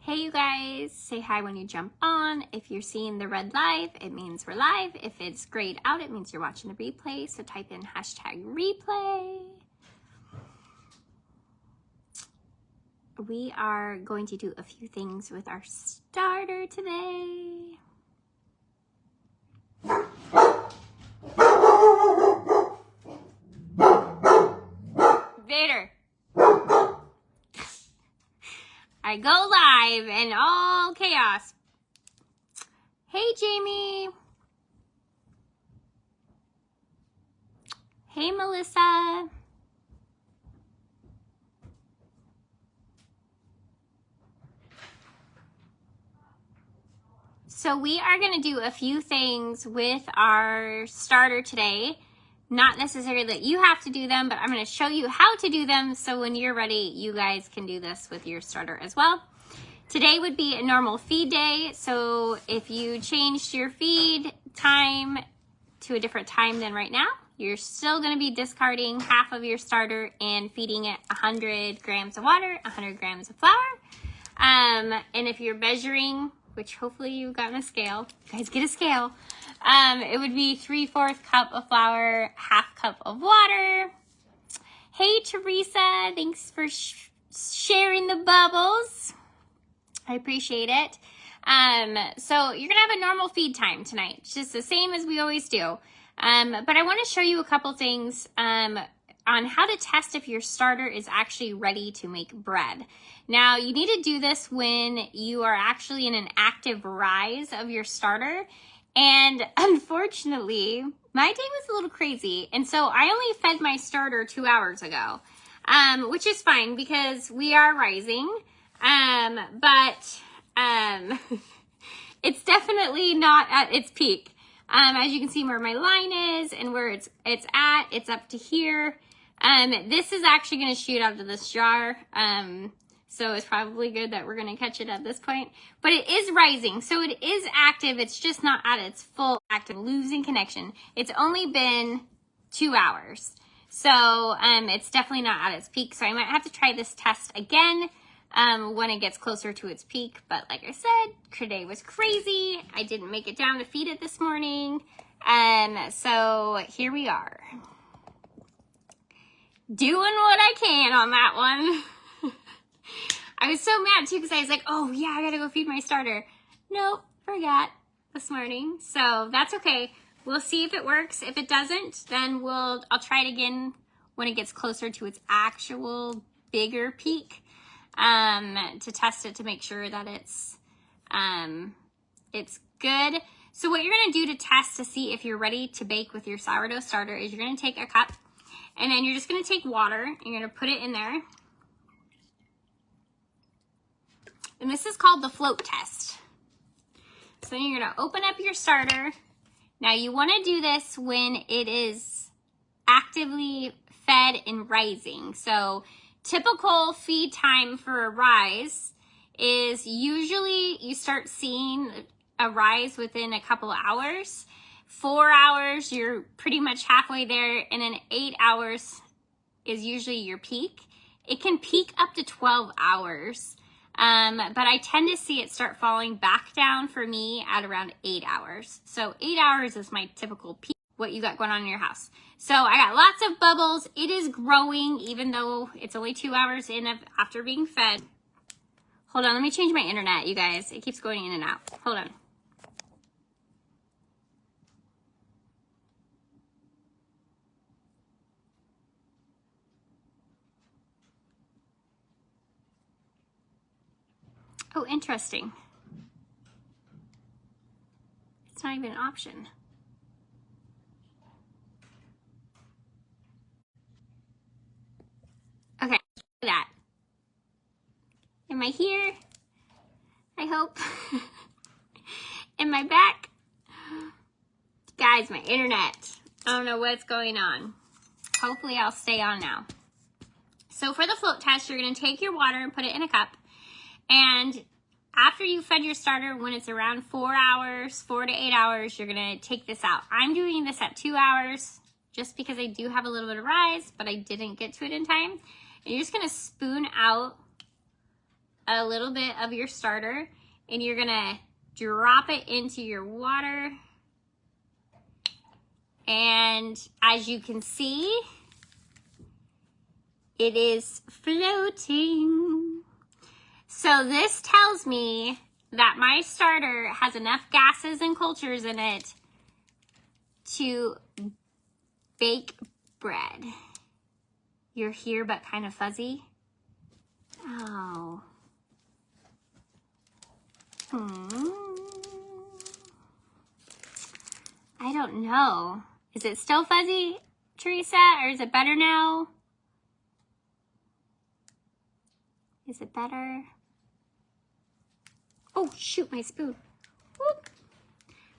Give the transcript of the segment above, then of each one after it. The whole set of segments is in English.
Hey you guys, say hi when you jump on. If you're seeing the red live, it means we're live. If it's grayed out, it means you're watching the replay. So type in #replay. We are going to do a few things with our starter today. Vader. I go live and all chaos. Hey, Jamie. Hey, Melissa. So we are going to do a few things with our starter today. Not necessarily that you have to do them, but I'm going to show you how to do them so when you're ready, you guys can do this with your starter as well. Today would be a normal feed day, so if you changed your feed time to a different time than right now, you're still going to be discarding half of your starter and feeding it 100 grams of water, 100 grams of flour. And if you're measuring, which hopefully you've gotten a scale, you guys get a scale, it would be 3/4 cup of flour, 1/2 cup of water. Hey, Teresa, thanks for sharing the bubbles. I appreciate it. So you're gonna have a normal feed time tonight, just the same as we always do. But I want to show you a couple things on how to test if your starter is actually ready to make bread. Now, you need to do this when you are actually in an active rise of your starter. And unfortunately, my day was a little crazy. And so I only fed my starter 2 hours ago, which is fine because we are rising. But it's definitely not at its peak. As you can see where my line is and where it's at, it's up to here. This is actually going to shoot out of this jar. So it's probably good that we're going to catch it at this point. But it is rising, so it is active. It's just not at its full active, losing connection. It's only been 2 hours. So it's definitely not at its peak. So I might have to try this test again when it gets closer to its peak. But like I said, today was crazy. I didn't make it down to feed it this morning. So here we are. Doing what I can on that one. I was so mad too because I was like, oh yeah, I gotta go feed my starter. Nope, forgot this morning. So that's okay. We'll see if it works. If it doesn't, then I'll try it again when it gets closer to its actual bigger peak to test it to make sure that it's good. So what you're gonna do to test to see if you're ready to bake with your sourdough starter is you're gonna take a cup and then you're just gonna take water. You're gonna put it in there. And this is called the float test. So then you're gonna open up your starter. Now you wanna do this when it is actively fed and rising. So typical feed time for a rise is usually you start seeing a rise within a couple of hours. 4 hours, you're pretty much halfway there, and then 8 hours is usually your peak. It can peak up to 12 hours, but I tend to see it start falling back down for me at around 8 hours. So 8 hours is my typical peak, what you got going on in your house. So I got lots of bubbles. It is growing, even though it's only 2 hours in after being fed. Hold on, let me change my internet, you guys. It keeps going in and out. Hold on. Oh, interesting. It's not even an option. Okay, look at that. Am I here? I hope. Am I back? Guys, my internet. I don't know what's going on. Hopefully I'll stay on now. So for the float test, you're gonna take your water and put it in a cup. And after you fed your starter, when it's around 4 hours, 4 to 8 hours, you're gonna take this out. I'm doing this at 2 hours just because I do have a little bit of rise, but I didn't get to it in time. And you're just gonna spoon out a little bit of your starter and you're gonna drop it into your water. And as you can see, it is floating. So this tells me that my starter has enough gases and cultures in it to bake bread. You're here but kind of fuzzy. Oh. I don't know. Is it still fuzzy, Teresa, or is it better now? Is it better? Oh, shoot, my spoon. Whoop.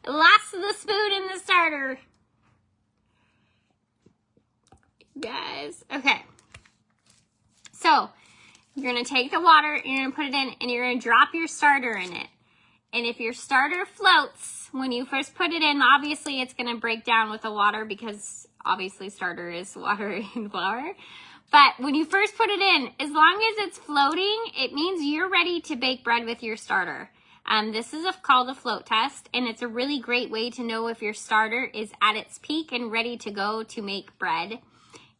Lost the spoon in the starter. Guys, okay. So, you're gonna take the water, you're gonna put it in, and you're gonna drop your starter in it. And if your starter floats, when you first put it in, obviously it's gonna break down with the water because obviously starter is water and flour. But when you first put it in, as long as it's floating, it means you're ready to bake bread with your starter. This is called a float test, and it's a really great way to know if your starter is at its peak and ready to go to make bread.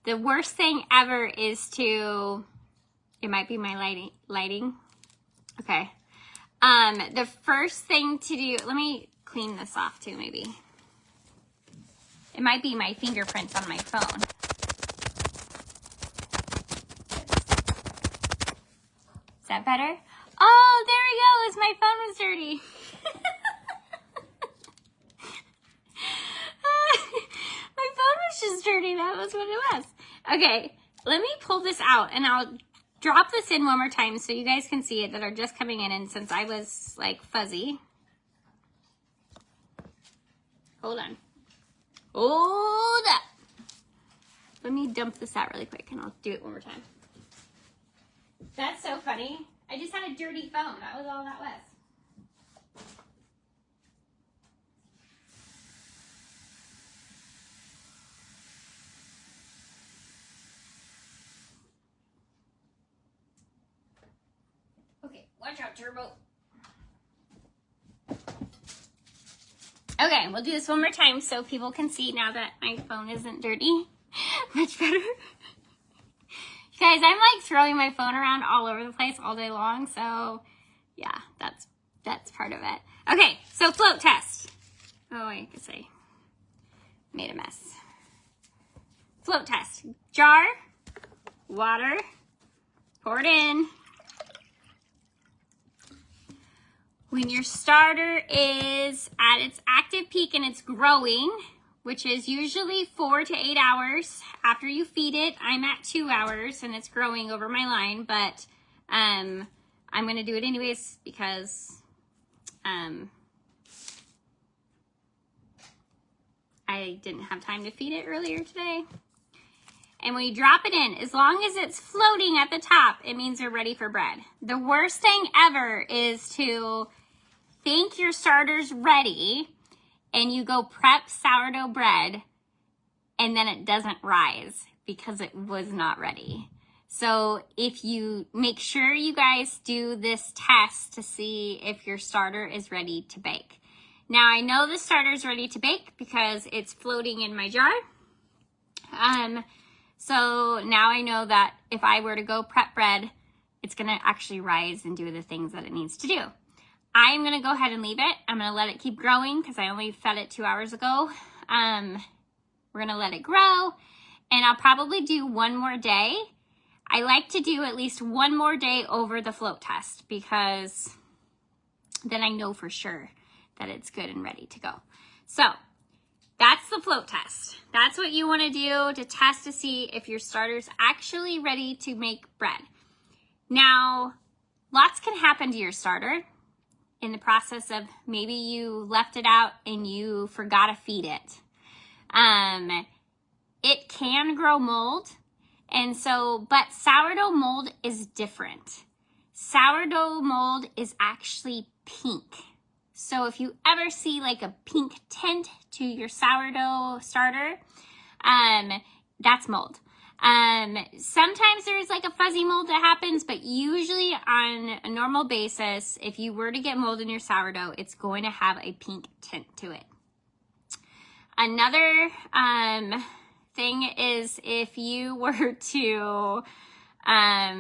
The worst thing ever is to, it might be my lighting. Okay. The first thing to do, let me clean this off too, maybe. It might be my fingerprints on my phone. Is that better? Oh, there we go. My phone was dirty. My phone was just dirty. That was what it was. Okay, let me pull this out and I'll drop this in one more time so you guys can see it that are just coming in. And since I was like fuzzy, hold on. Hold up. Let me dump this out really quick and I'll do it one more time. That's so funny. I just had a dirty phone. That was all that was. Okay, watch out, Turbo. Okay, we'll do this one more time so people can see now that my phone isn't dirty. Much better. Guys, I'm like throwing my phone around all over the place all day long, so yeah, that's part of it. Okay, so float test. Oh, I guess I made a mess. Float test. Jar, water, pour it in. When your starter is at its active peak and it's growing, which is usually 4 to 8 hours after you feed it. I'm at 2 hours and it's growing over my line, but I'm gonna do it anyways because I didn't have time to feed it earlier today. And when you drop it in, as long as it's floating at the top, it means you're ready for bread. The worst thing ever is to think your starter's ready and you go prep sourdough bread and then it doesn't rise because it was not ready. So if you make sure you guys do this test to see if your starter is ready to bake. Now I know the starter is ready to bake because it's floating in my jar. So now I know that if I were to go prep bread, it's gonna actually rise and do the things that it needs to do. I'm gonna go ahead and leave it. I'm gonna let it keep growing because I only fed it 2 hours ago. We're gonna let it grow and I'll probably do one more day. I like to do at least one more day over the float test because then I know for sure that it's good and ready to go. So that's the float test. That's what you wanna do to test to see if your starter's actually ready to make bread. Now, lots can happen to your starter in the process of maybe you left it out and you forgot to feed it. It can grow mold. And so, but sourdough mold is different. Sourdough mold is actually pink. So if you ever see like a pink tint to your sourdough starter, that's mold. Sometimes there's like a fuzzy mold that happens, but usually on a normal basis, if you were to get mold in your sourdough, it's going to have a pink tint to it. Another thing is if you were to, I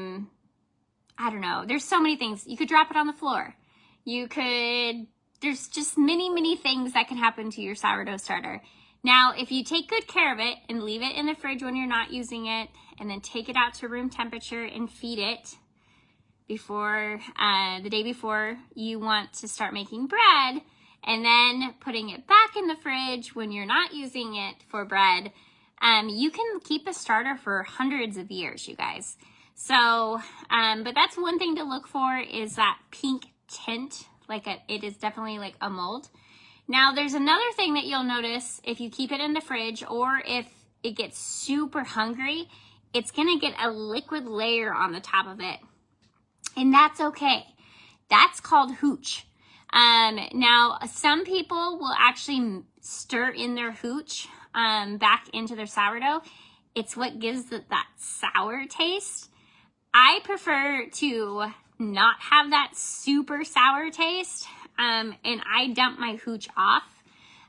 don't know, there's so many things. You could drop it on the floor. There's just many things that can happen to your sourdough starter. Now, if you take good care of it and leave it in the fridge when you're not using it, and then take it out to room temperature and feed it before the day before you want to start making bread, and then putting it back in the fridge when you're not using it for bread, you can keep a starter for hundreds of years, you guys. So, but that's one thing to look for, is that pink tint, it is definitely like a mold. Now, there's another thing that you'll notice if you keep it in the fridge, or if it gets super hungry, it's gonna get a liquid layer on the top of it. And that's okay. That's called hooch. Now, some people will actually stir in their hooch back into their sourdough. It's what gives it that sour taste. I prefer to not have that super sour taste, and I dump my hooch off.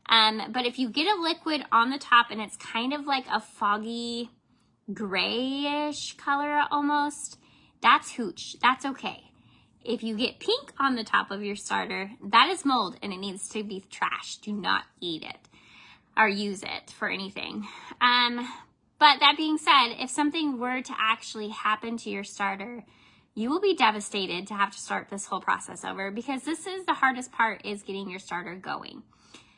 But if you get a liquid on the top and it's kind of like a foggy grayish color almost, that's hooch. That's okay. If you get pink on the top of your starter, that is mold and it needs to be trashed. Do not eat it or use it for anything. But that being said, if something were to actually happen to your starter, you will be devastated to have to start this whole process over, because this is the hardest part, is getting your starter going.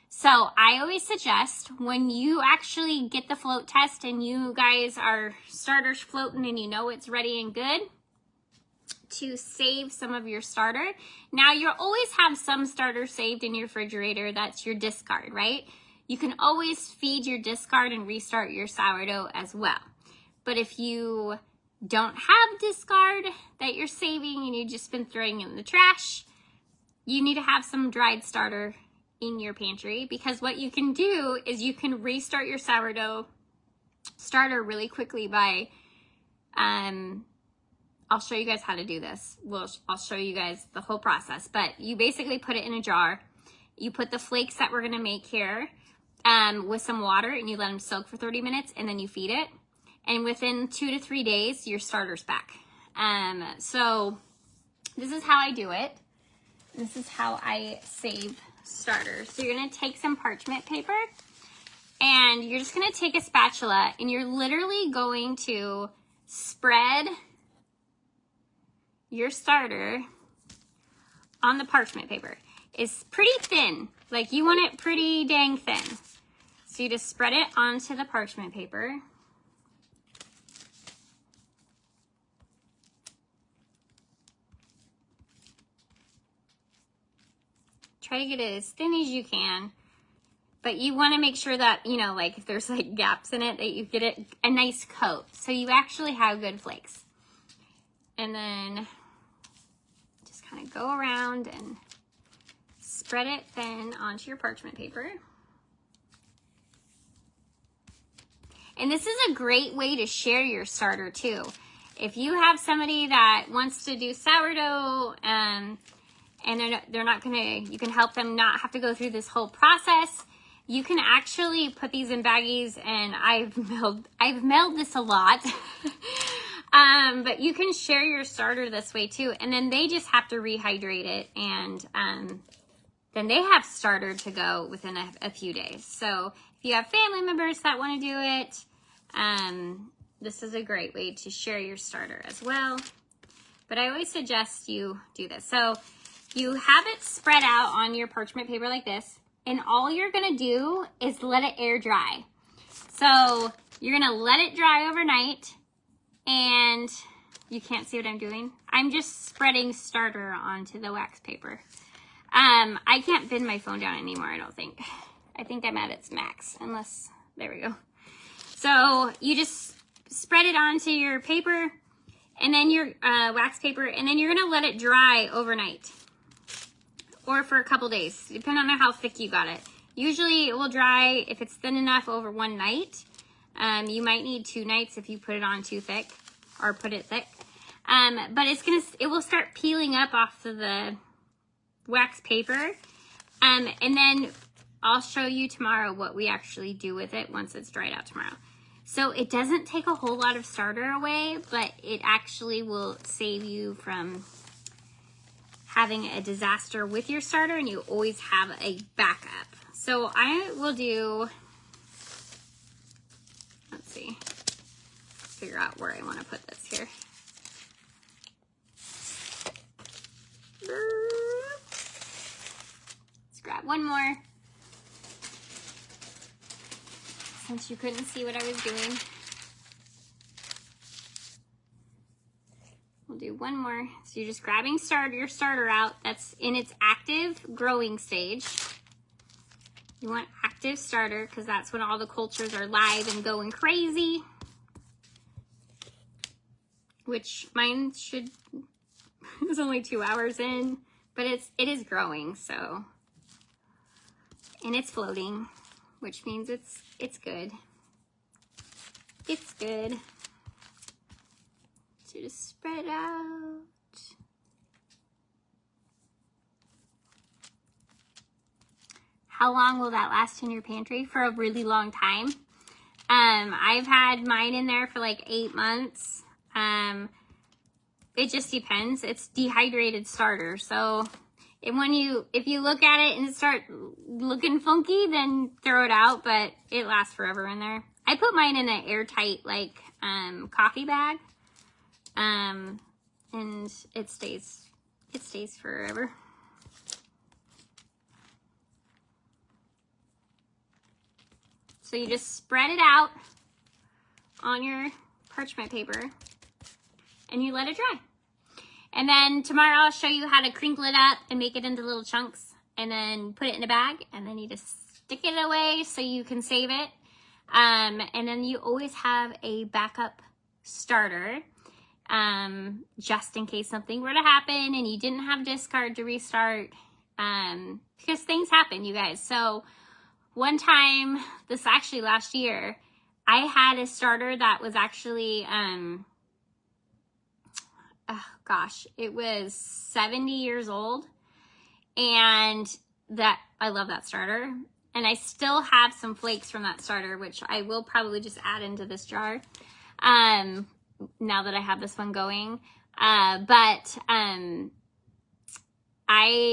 So I always suggest, when you actually get the float test and you guys are starters floating and you know it's ready and good, to save some of your starter. Now, you'll always have some starter saved in your refrigerator. That's your discard, right? You can always feed your discard and restart your sourdough as well. But if you don't have discard that you're saving and you've just been throwing it in the trash, you need to have some dried starter in your pantry, because what you can do is you can restart your sourdough starter really quickly by, I'll show you guys how to do this. I'll show you guys the whole process, but you basically put it in a jar. You put the flakes that we're gonna make here with some water, and you let them soak for 30 minutes, and then you feed it. And within 2 to 3 days, your starter's back. So this is how I do it. This is how I save starters. So you're gonna take some parchment paper, and you're just gonna take a spatula, and you're literally going to spread your starter on the parchment paper. It's pretty thin, like you want it pretty dang thin. So you just spread it onto the parchment paper. Try to get it as thin as you can, but you want to make sure that, you know, like if there's like gaps in it, that you get it a nice coat, so you actually have good flakes. And then just kind of go around and spread it thin onto your parchment paper. And this is a great way to share your starter too. If you have somebody that wants to do sourdough, and they're not gonna, you can help them not have to go through this whole process. You can actually put these in baggies, and I've mailed this a lot. But you can share your starter this way too, and then they just have to rehydrate it, and then they have starter to go within a few days. So if you have family members that want to do it, this is a great way to share your starter as well. But I always suggest you do this. So you have it spread out on your parchment paper like this, and all you're gonna do is let it air dry. So you're gonna let it dry overnight, and you can't see what I'm doing. I'm just spreading starter onto the wax paper. I can't bend my phone down anymore, I don't think. I think I'm at its max, unless, there we go. So you just spread it onto your paper, and then your wax paper, and then you're gonna let it dry overnight, or for a couple days, depending on how thick you got it. Usually it will dry, if it's thin enough, over one night. You might need 2 nights if you put it on too thick or put it thick. But it will start peeling up off of the wax paper. And then I'll show you tomorrow what we actually do with it once it's dried out tomorrow. So it doesn't take a whole lot of starter away, but it actually will save you from having a disaster with your starter, and you always have a backup. So I will do, let's see, figure out where I want to put this here. Let's grab one more, since you couldn't see what I was doing. We'll do one more. So you're just grabbing your starter out that's in its active growing stage. You want active starter because that's when all the cultures are live and going crazy. Which mine should, it was only 2 hours in, but it is growing, so. And it's floating, which means it's good. It's good. So just spread out. How long will that last in your pantry? For a really long time. I've had mine in there for like 8 months. It just depends. It's dehydrated starter. So if you look at it and start looking funky, then throw it out, but it lasts forever in there. I put mine in an airtight like coffee bag. And it stays forever. So you just spread it out on your parchment paper and you let it dry. And then tomorrow I'll show you how to crinkle it up and make it into little chunks and then put it in a bag, and then you just stick it away so you can save it. And then you always have a backup starter. Just in case something were to happen and you didn't have discard to restart, because things happen, you guys. So one time, this actually last year, I had a starter that was actually, oh gosh, it was 70 years old, and I love that starter. And I still have some flakes from that starter, which I will probably just add into this jar. Now that I have this one going. I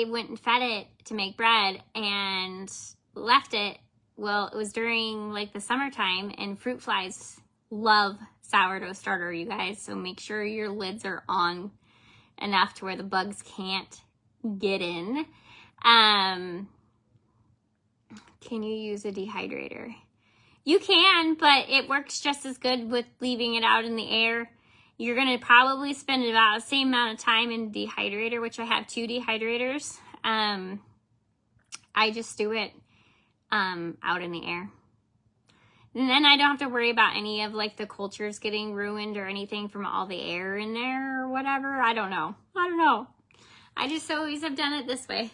went and fed it to make bread and left it. Well, it was during like the summertime, and fruit flies love sourdough starter, you guys. So make sure your lids are on enough to where the bugs can't get in. Can you use a dehydrator? You can, but it works just as good with leaving it out in the air. You're going to probably spend about the same amount of time in the dehydrator, which I have 2 dehydrators. I just do it out in the air. And then I don't have to worry about any of like the cultures getting ruined or anything from all the air in there or whatever. I don't know. I just always have done it this way.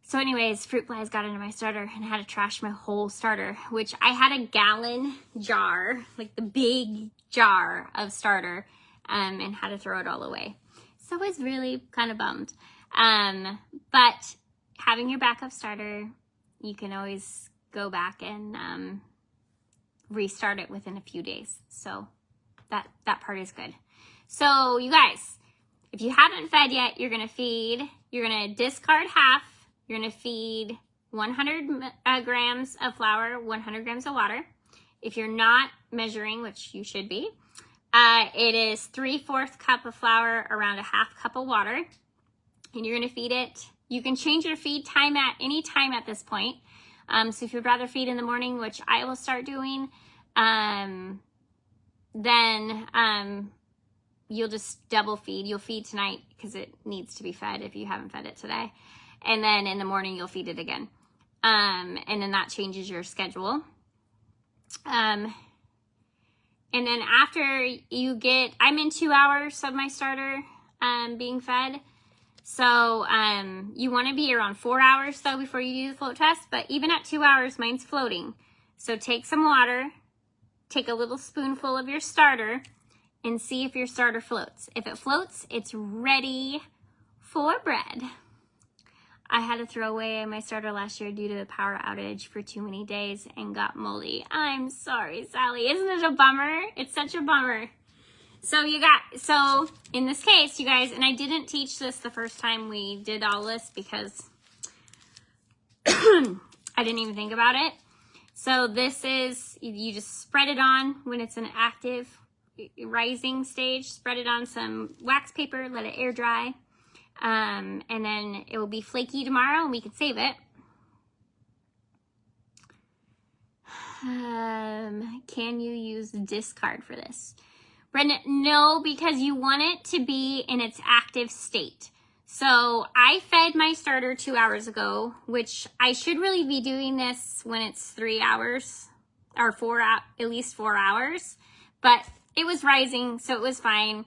So anyways, fruit flies got into my starter and I had to trash my whole starter, which I had a gallon jar, like the big jar of starter, and had to throw it all away. So I was really kind of bummed. But having your backup starter, you can always go back and restart it within a few days. So that part is good. So you guys, if you haven't fed yet, you're going to discard half. You're going to feed 100 grams of flour, 100 grams of water. If you're not measuring, which you should be, it is 3/4 cup of flour, around a 1/2 cup of water. And you're going to feed it. You can change your feed time at any time at this point. So if you'd rather feed in the morning, which I will start doing, then you'll just double feed. You'll feed tonight because it needs to be fed if you haven't fed it today. And then in the morning, you'll feed it again. And then that changes your schedule. And then after you get, I'm in 2 hours of my starter being fed. So you want to be around 4 hours though before you do the float test, but even at 2 hours, mine's floating. So take some water, take a little spoonful of your starter, and see if your starter floats. If it floats, it's ready for bread. I had to throw away my starter last year due to the power outage for too many days and got moldy. I'm sorry, Sally. Isn't it a bummer? It's such a bummer. So in this case, you guys, and I didn't teach this the first time we did all this because I didn't even think about it. So this is, you just spread it on when it's an active rising stage. Spread it on some wax paper, let it air dry. And then it will be flaky tomorrow and we can save it. Can you use discard for this? Brenda, no, because you want it to be in its active state. So I fed my starter 2 hours ago, which I should really be doing this when it's 3 hours or at least 4 hours, but it was rising, so it was fine.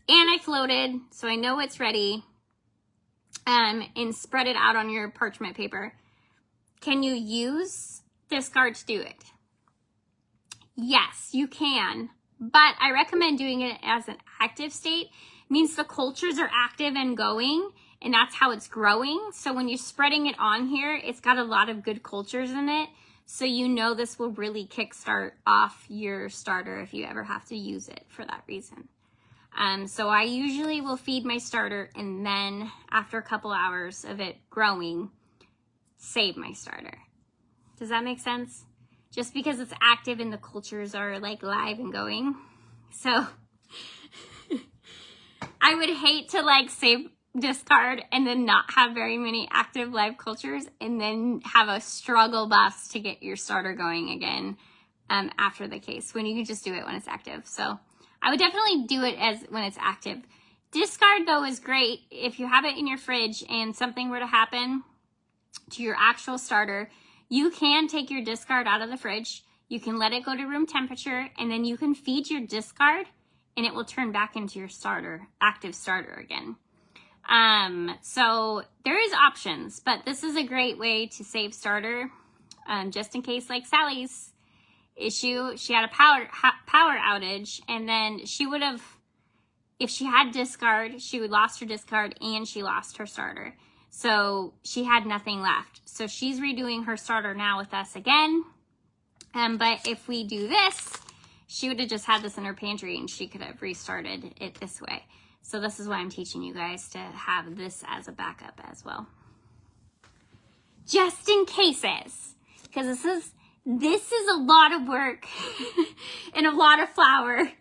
And I floated, so I know it's ready, and spread it out on your parchment paper. Can you use discard to do it? Yes, you can, but I recommend doing it as an active state. It means the cultures are active and going, and that's how it's growing. So when you're spreading it on here, it's got a lot of good cultures in it. So you know this will really kickstart off your starter if you ever have to use it for that reason. So I usually will feed my starter and then after a couple hours of it growing, save my starter. Does that make sense? Just because it's active and the cultures are like live and going. So I would hate to like save discard and then not have very many active live cultures and then have a struggle bus to get your starter going again after the case when you can just do it when it's active. So I would definitely do it as when it's active. Discard though is great if you have it in your fridge and something were to happen to your actual starter. You can take your discard out of the fridge. You can let it go to room temperature and then you can feed your discard and it will turn back into your starter, active starter again. So there is options, but this is a great way to save starter just in case like Sally's issue, she had a power outage and then she would have, if she had discard, she would lost her discard and she lost her starter. So she had nothing left. So she's redoing her starter now with us again. But if we do this, she would have just had this in her pantry and she could have restarted it this way. So this is why I'm teaching you guys to have this as a backup as well. Just in cases, because this is a lot of work and a lot of flour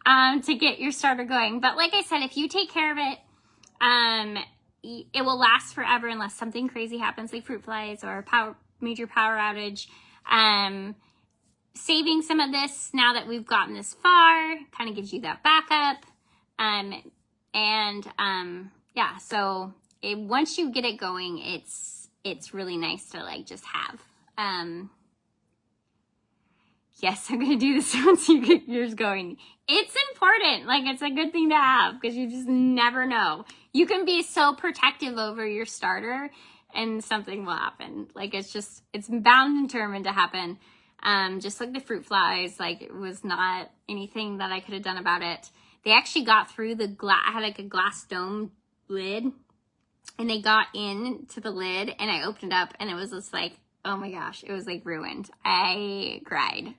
to get your starter going. But like I said, if you take care of it, it will last forever unless something crazy happens like fruit flies or major power outage. Saving some of this now that we've gotten this far kind of gives you that backup. Yeah, so once you get it going, it's really nice to like just have. Yes, I'm gonna do this once you get yours going. It's important, like it's a good thing to have because you just never know. You can be so protective over your starter and something will happen. Like it's bound and determined to happen. Just like the fruit flies, like it was not anything that I could have done about it. They actually got through the glass. I had like a glass dome lid and they got into the lid and I opened it up and it was just like, oh my gosh, it was like ruined. I cried.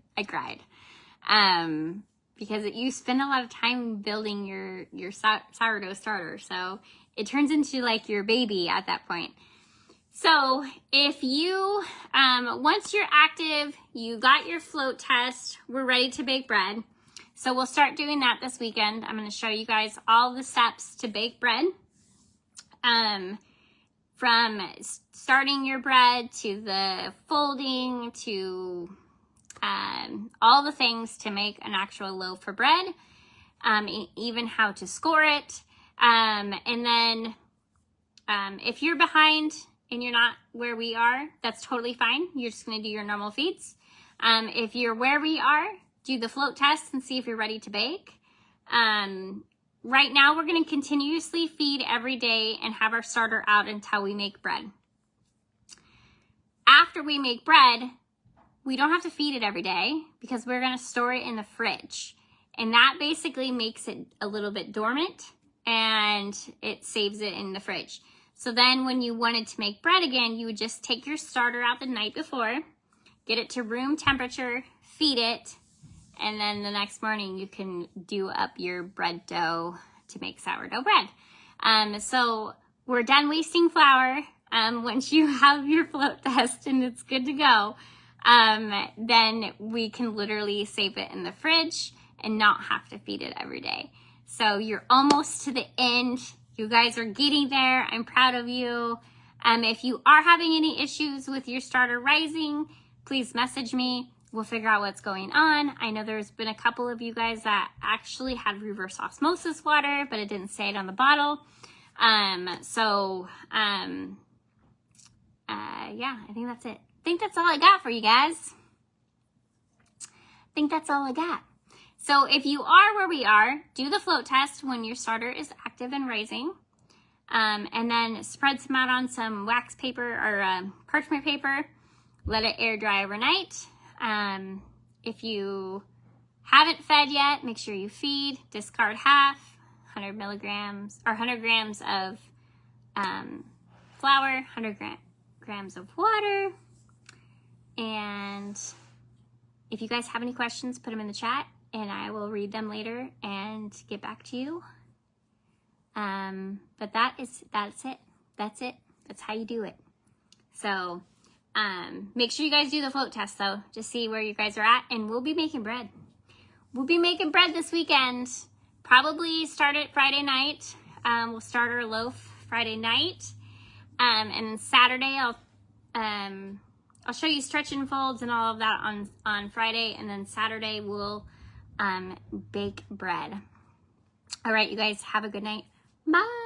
Because you spend a lot of time building your sourdough starter. So it turns into like your baby at that point. So if you, once you're active, you got your float test, we're ready to bake bread. So we'll start doing that this weekend. I'm going to show you guys all the steps to bake bread. From starting your bread to the folding to all the things to make an actual loaf of bread, even how to score it. And then if you're behind and you're not where we are, that's totally fine. You're just going to do your normal feeds. If you're where we are, do the float test and see if you're ready to bake. right now we're going to continuously feed every day and have our starter out until we make bread. After we make bread, we don't have to feed it every day because we're going to store it in the fridge. And that basically makes it a little bit dormant and it saves it in the fridge. So then when you wanted to make bread again, you would just take your starter out the night before, get it to room temperature, feed it, and then the next morning you can do up your bread dough to make sourdough bread. So we're done wasting flour. Once you have your float test and it's good to go, then we can literally save it in the fridge and not have to feed it every day. So you're almost to the end. You guys are getting there. I'm proud of you. If you are having any issues with your starter rising, please message me. We'll figure out what's going on. I know there's been a couple of you guys that actually had reverse osmosis water, but it didn't say it on the bottle. Yeah, I think that's it. I think that's all I got for you guys. So if you are where we are, do the float test when your starter is active and rising. And then spread some out on some wax paper or parchment paper. Let it air dry overnight. If you haven't fed yet, make sure you feed. Discard half, 100 milligrams or 100 grams of flour, 100 grams of water. And if you guys have any questions, put them in the chat and I will read them later and get back to you. But that's it. That's how you do it. So make sure you guys do the float test though, to see where you guys are at, and we'll be making bread. We'll be making bread this weekend. Probably start it Friday night. We'll start our loaf Friday night. And Saturday I'll show you stretch and folds and all of that on Friday, and then Saturday we'll bake bread. All right, you guys have a good night. Bye.